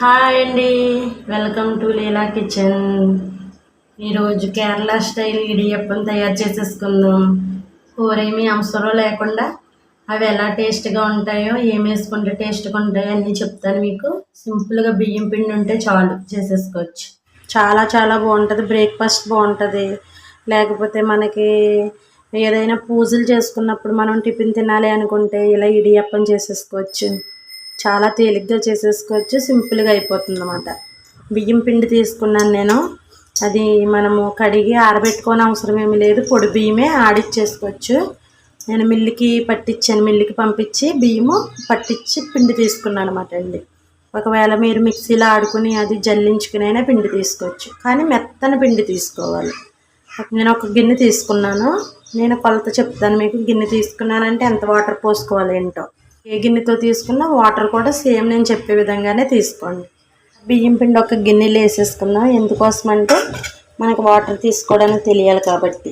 Hi అండి, welcome to Leela kitchen. ఈరోజు Kerala style idiyappam తయారు చేసేసుకుందాం. కూర ఏమీ అవసరం లేకుండా అవి ఎలా టేస్ట్గా ఉంటాయో, ఏం వేసుకుంటే టేస్ట్గా ఉంటాయో అన్నీ చెప్తాను మీకు. సింపుల్గా బియ్యం పిండి ఉంటే చాలు చేసేసుకోవచ్చు. చాలా చాలా బాగుంటుంది. బ్రేక్ఫాస్ట్ బాగుంటుంది. లేకపోతే మనకి ఏదైనా పూజలు చేసుకున్నప్పుడు మనం టిఫిన్ తినాలి అనుకుంటే ఇలా ఇడియప్పం చేసేసుకోవచ్చు. చాలా తేలిగ్గా చేసేసుకోవచ్చు, సింపుల్గా అయిపోతుంది అన్నమాట. బియ్యం పిండి తీసుకున్నాను నేను. అది మనము కడిగి ఆరబెట్టుకోని అవసరం ఏమీ లేదు, పొడి బియ్యమే ఆడిచ్చేసుకోవచ్చు. నేను మిల్లుకి పట్టించాను, మిల్లుకి పంపించి బియ్యము పట్టించి పిండి తీసుకున్నాను అనమాట అండి. ఒకవేళ మీరు మిక్సీలో ఆడుకుని అది జల్లించుకునైనా పిండి తీసుకోవచ్చు, కానీ మెత్తని పిండి తీసుకోవాలి. నేను ఒక గిన్నె తీసుకున్నాను. నేను కొలత చెప్తాను మీకు. గిన్నె తీసుకున్నానంటే ఎంత వాటర్ పోసుకోవాలి ఏంటో. ఏ గిన్నెతో తీసుకున్నా వాటర్ కూడా సేమ్ నేను చెప్పే విధంగానే తీసుకోండి. బియ్యం పిండి ఒక గిన్నెలో వేసేసుకున్నాం. ఎందుకోసం అంటే మనకు వాటర్ తీసుకోవడానికి తెలియాలి కాబట్టి.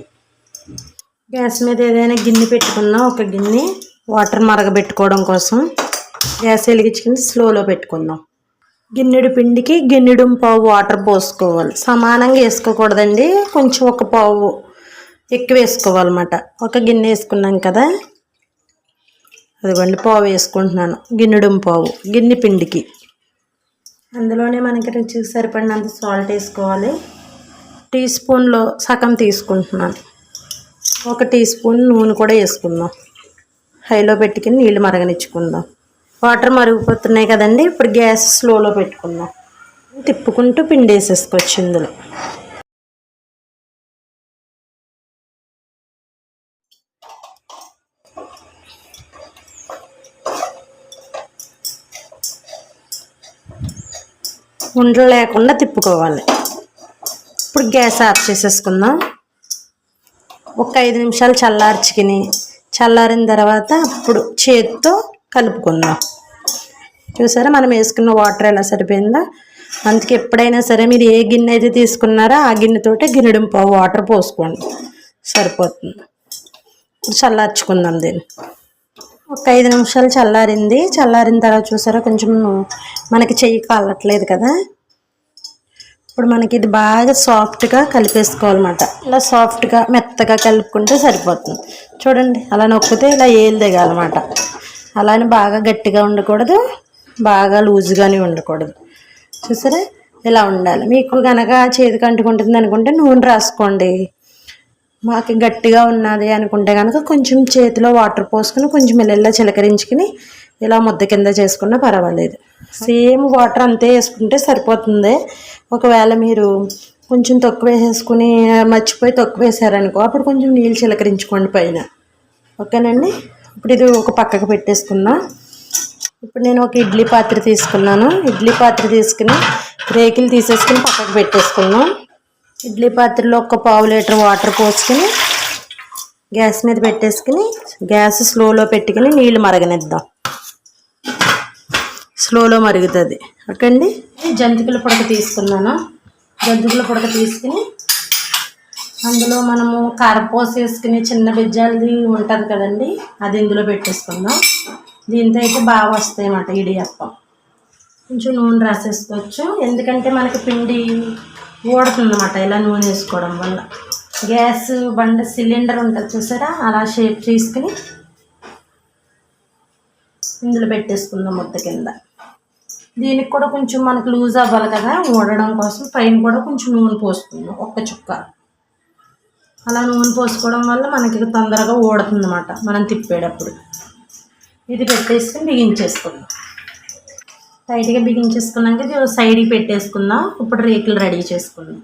గ్యాస్ మీద ఏదైనా గిన్నె పెట్టుకున్నా, ఒక గిన్నె వాటర్ మరగబెట్టుకోవడం కోసం గ్యాస్ వెలిగించుకుని స్లోలో పెట్టుకుందాం. గిన్నెడు పిండికి గిన్నెడు పావు వాటర్ పోసుకోవాలి. సమానంగా వేసుకోకూడదండి, కొంచెం ఒక పావు ఎక్కువ వేసుకోవాలన్నమాట. ఒక గిన్నె వేసుకున్నాం కదా, అదిగోండి పావు వేసుకుంటున్నాను. గిన్నెడు పావు గిన్నె పిండికి. అందులోనే మనకి రుచికి సరిపడినంత సాల్ట్ వేసుకోవాలి. టీ స్పూన్లో సగం తీసుకుంటున్నాను. ఒక టీ స్పూన్ నూనె కూడా వేసుకుందాం. హైలో పెట్టుకుని నీళ్ళు మరగనిచ్చుకుందాం. వాటర్ మరిగిపోతున్నాయి కదండి, ఇప్పుడు గ్యాస్ స్లోలో పెట్టుకుందాం. తిప్పుకుంటూ పిండి వేసేసుకోవచ్చు ఇందులో. ఉండలు లేకుండా తిప్పుకోవాలి. ఇప్పుడు గ్యాస్ ఆఫ్ చేసేసుకుందాం. ఒక 5 నిమిషాలు చల్లారిన తర్వాత అప్పుడు చేతితో కలుపుకుందాం. చూసారా మనం వేసుకున్న వాటర్ ఎలా సరిపోయిందో. అందుకే ఎప్పుడైనా సరే మీరు ఏ గిన్నె అయితే తీసుకున్నారో ఆ గిన్నెతోటే గిన్నెడు పావు వాటర్ పోసుకోండి, సరిపోతుంది. చల్లార్చుకుందాం దీన్ని. ఒక 5 నిమిషాలు చల్లారిన తర్వాత చూసారా కొంచెం మనకి చెయ్యి కాలట్లేదు కదా. ఇప్పుడు మనకి ఇది బాగా సాఫ్ట్గా కలిపేసుకోవాలన్నమాట. ఇలా సాఫ్ట్గా మెత్తగా కలుపుకుంటే సరిపోతుంది. చూడండి, అలా నొక్కితే ఇలా ఏలు దిగాలన్నమాట. అలానే బాగా గట్టిగా ఉండకూడదు, బాగా లూజ్గానే ఉండకూడదు. చూసారా ఇలా ఉండాలి. మీకు కనుక చేతికి అంటుకుంటుంది అనుకుంటే నూనె రాసుకోండి. మాకు గట్టిగా ఉన్నది అనుకుంటే కనుక కొంచెం చేతిలో వాటర్ పోసుకుని కొంచెం ఇలా చిలకరించుకుని ఇలా ముద్ద కింద చేసుకున్నా పర్వాలేదు. సేమ్ వాటర్ అంతే వేసుకుంటే సరిపోతుంది. ఒకవేళ మీరు కొంచెం తక్కువ వేసేసుకుని మర్చిపోయి తక్కువ వేసారనుకో, అప్పుడు కొంచెం నీళ్ళు చిలకరించుకోండి పైన. ఓకేనండి. ఇప్పుడు ఇది ఒక పక్కకు పెట్టేసుకుందాం. ఇప్పుడు నేను ఒక ఇడ్లీ పాత్ర తీసుకున్నాను. ఇడ్లీ పాత్ర తీసుకుని రేకులు తీసేసుకుని పక్కకు పెట్టేసుకున్నాం. ఇడ్లీ పాత్రలో ఒక పావు లీటర్ వాటర్ పోసుకుని గ్యాస్ మీద పెట్టేసుకుని గ్యాస్ స్లోలో పెట్టుకుని నీళ్ళు మరగనిద్దాం. స్లోలో మరుగుతుంది. ఓకే అండి. జంతికల పొడక తీసుకున్నాను. జంతికల పొడక తీసుకుని అందులో మనము కారపూస వేసుకుని చిన్న బిజ్జాలది ఉంటుంది కదండి, అది ఇందులో పెట్టేసుకుందాం. దీంతో అయితే బాగా వస్తాయి అన్నమాట ఇడియప్పం. కొంచెం నూనె రాసేసుకోవచ్చు, ఎందుకంటే మనకి పిండి ఊడుతుందన్నమాట ఇలా నూనె వేసుకోవడం వల్ల. గ్యాస్ బండ సిలిండర్ ఉంటుంది చూసారా, అలా షేప్ తీసుకుని ఇందులో పెట్టేసుకుందాం ముద్ద కింద. దీనికి కూడా కొంచెం మనకు లూజ్ అవ్వాలి కదా, ఊడడం కోసం పైన కూడా కొంచెం నూనె పోసుకుందాం, ఒక్క చుక్క. అలా నూనె పోసుకోవడం వల్ల మనకి తొందరగా ఊడుతుంది అన్నమాట మనం తిప్పేటప్పుడు. ఇది పెట్టేసుకుని బిగించేసుకుందాం. టైట్గా బిగించేసుకున్నాక ఇది సైడ్కి పెట్టేసుకుందాం. ఇప్పుడు రేకులు రెడీ చేసుకుందాం.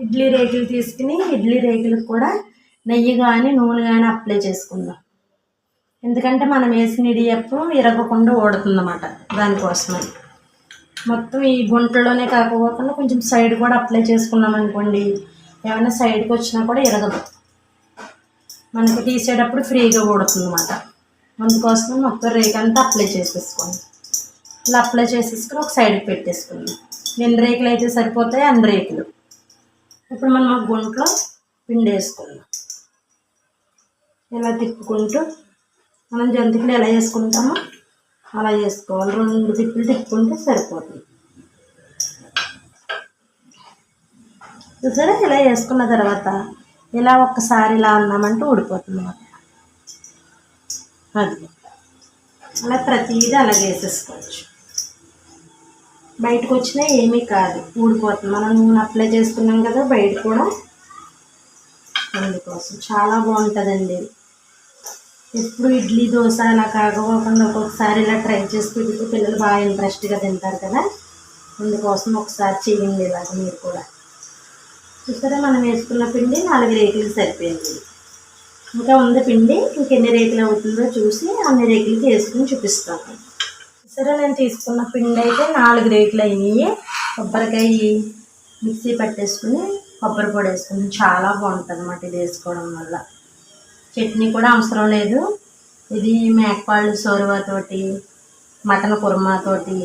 ఇడ్లీ రేకులు తీసుకుని ఇడ్లీ రేకులకు కూడా నెయ్యి కానీ నూనె కానీ అప్లై చేసుకుందాం. ఎందుకంటే మనం వేసిన ఇడియప్పం ఇరగకుండా ఊడుతుందన్నమాట, దానికోసమని. మొత్తం ఈ గుంటలోనే కాకపోకుండా కొంచెం సైడ్ కూడా అప్లై చేసుకున్నాం అనుకోండి, ఏమైనా సైడ్కి వచ్చినా కూడా ఇరగదు, మనకి తీసేటప్పుడు ఫ్రీగా ఊడుతుందన్నమాట. అందుకోసం మొత్తం రేకు అంతా అప్లై చేసేసుకోండి. ఇలా అప్లై చేసేసుకుని ఒక సైడ్కి పెట్టేసుకుందాం. ఎన్ని రేకులు అయితే సరిపోతాయి అన్ని రేకులు. ఇప్పుడు మనం ఒక గుంట్లో పిండి వేసుకుందాం. ఇలా తిప్పుకుంటూ మనం జంతికలు ఎలా వేసుకుంటామో అలా చేసుకోవాలి. 2 తిప్పులు తిప్పుకుంటే సరిపోతుంది. చూసారా, ఇలా వేసుకున్న తర్వాత ఇలా ఒక్కసారి ఇలా అన్నామంటే ఊడిపోతుంది అన్నమాట. అది అలా ప్రతిదీ అలాగే వేసేసుకోవచ్చు. బయటకు వచ్చినా ఏమీ కాదు, ఊడిపోతుంది. మనం నూనె అప్లై చేసుకున్నాం కదా బయట కూడా, అందుకోసం చాలా బాగుంటుందండి. ఎప్పుడు ఇడ్లీ దోశ అలా కాకపోకుండా ఒక్కొక్కసారి ఇలా ట్రై చేసి పెడితే పిల్లలు బాగా ఇంట్రెస్ట్గా తింటారు కదా, అందుకోసం ఒకసారి చేయండి ఇలాగ మీరు కూడా. చూసారా, మనం వేసుకున్న పిండి 4 రేకులకి సరిపోయింది. ఇంకా ఉంది పిండి, ఇంకెన్ని రేకులు అవుతుందో చూసి అన్ని రేకులకి వేసుకుని చూపిస్తాను. సరే, నేను తీసుకున్న పిండి అయితే 4 రేకులు అయినాయి. కొబ్బరికాయ మిక్సీ పట్టేసుకుని కొబ్బరి పొడి వేసుకుని చాలా బాగుంటుంది అన్నమాట. ఇది వేసుకోవడం వల్ల చట్నీ కూడా అవసరం లేదు. ఇది మేకపాళ్ళు సోరువాతోటి, మటన్ కుర్మాతోటి,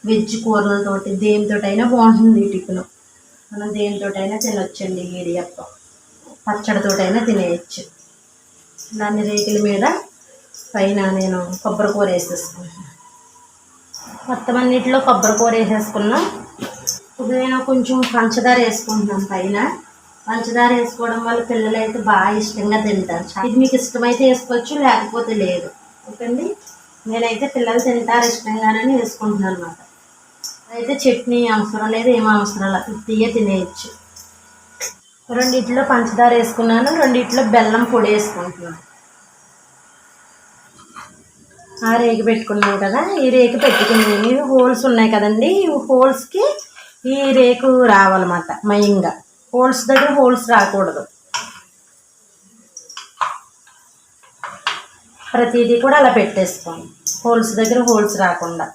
వెజ్ కూరలతోటి దేనితోటైనా బాగుంటుంది ఈ టిఫిన్. మనం దేనితోటైనా తినొచ్చండి. ఇడియప్పం పచ్చడితోటైనా తినేయచ్చు. దాన్ని రేకుల మీద పైన నేను కొబ్బరి కూర వేసేసుకున్నాను. మొత్తం అన్నిటిలో కొబ్బరి కూర వేసేసుకున్నాం. ఇప్పుడు నేను కొంచెం పంచదార వేసుకుంటున్నాను పైన. పంచదార వేసుకోవడం వల్ల పిల్లలు అయితే బాగా ఇష్టంగా తింటారు. ఇది మీకు ఇష్టమైతే వేసుకోవచ్చు, లేకపోతే లేదు. ఓకేండి, నేనైతే పిల్లలు తింటారు ఇష్టంగానని వేసుకుంటున్నాను అన్నమాట. అయితే చట్నీ అవసరం లేదు, ఏం అవసరం లేదు, ఉత్తిగా తినేయచ్చు. 2 పంచదార వేసుకున్నాను, 2 బెల్లం పొడి వేసుకుంటున్నాను. ఆ రేకు పెట్టుకున్నాం కదా, ఈ రేకు పెట్టుకుని హోల్స్ ఉన్నాయి కదండి, ఈ హోల్స్కి ఈ రేకు రావాలన్నమాట. మయంగా హోల్స్ దగ్గర హోల్స్ రాకూడదు. ప్రతిదీ కూడా అలా పెట్టేసుకోండి, హోల్స్ దగ్గర హోల్స్ రాకుండా.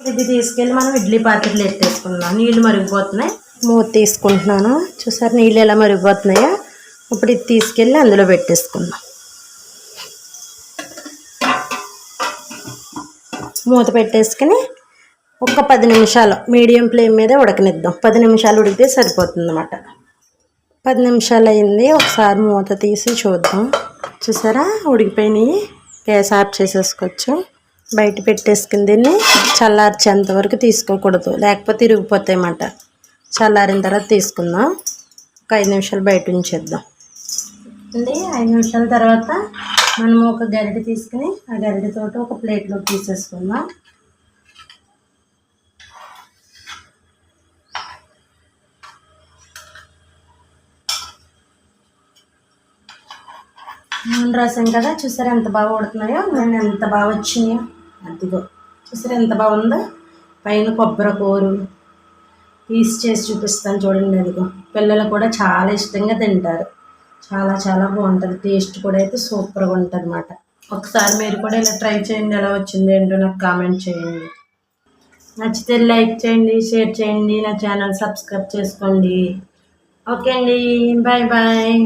ఇది తీసుకెళ్ళి మనం ఇడ్లీ పాత్రలు పెట్టేసుకుందాం. నీళ్ళు మరిగిపోతున్నాయి, మూత తీసుకుంటున్నాను. చూసారు నీళ్ళు ఎలా మరిగిపోతున్నాయో. ఇప్పుడు ఇది తీసుకెళ్ళి అందులో పెట్టేసుకుందాం. మూత పెట్టేసుకుని ఒక 10 నిమిషాలు మీడియం ఫ్లేమ్ మీద ఉడకనిద్దాం. 10 నిమిషాలు ఉడికితే సరిపోతుంది అన్నమాట. 10 నిమిషాలు అయింది, ఒకసారి మూత తీసి చూద్దాం. చూసారా, ఉడికిపోయినాయి. గ్యాస్ ఆఫ్ చేసేసుకోవచ్చు. బయట పెట్టేసుకుని దీన్ని చల్లార్చేంత వరకు తీసుకోకూడదు, లేకపోతే ఇరిగిపోతాయి అన్నమాట. చల్లారిన తర్వాత తీసుకుందాం. ఒక 5 నిమిషాలు బయట ఉంచేద్దాం అండి. 5 నిమిషాల తర్వాత మనము ఒక గరిటె తీసుకుని ఆ గరిటెతో ఒక ప్లేట్లోకి తీసేసుకుందాం. నూనె రాసాం కదా, చూసారా ఎంత బాగా ఉడుతున్నాయో, నేను ఎంత బాగా వచ్చినాయో. అదిగో చూసారా ఎంత బాగుందో. పైన కొబ్బరి కూర పీస్ చేసి చూపిస్తాను చూడండి. అదిగో పిల్లలు కూడా చాలా ఇష్టంగా తింటారు. చాలా చాలా బాగుంటుంది. టేస్ట్ కూడా అయితే సూపర్గా ఉంటుంది అన్నమాట. ఒకసారి మీరు కూడా ఇలా ట్రై చేయండి. ఎలా వచ్చింది ఏంటో నాకు కామెంట్ చేయండి. నచ్చితే లైక్ చేయండి, షేర్ చేయండి, నా ఛానల్ సబ్స్క్రైబ్ చేసుకోండి. ఓకే అండి, బాయ్ బాయ్.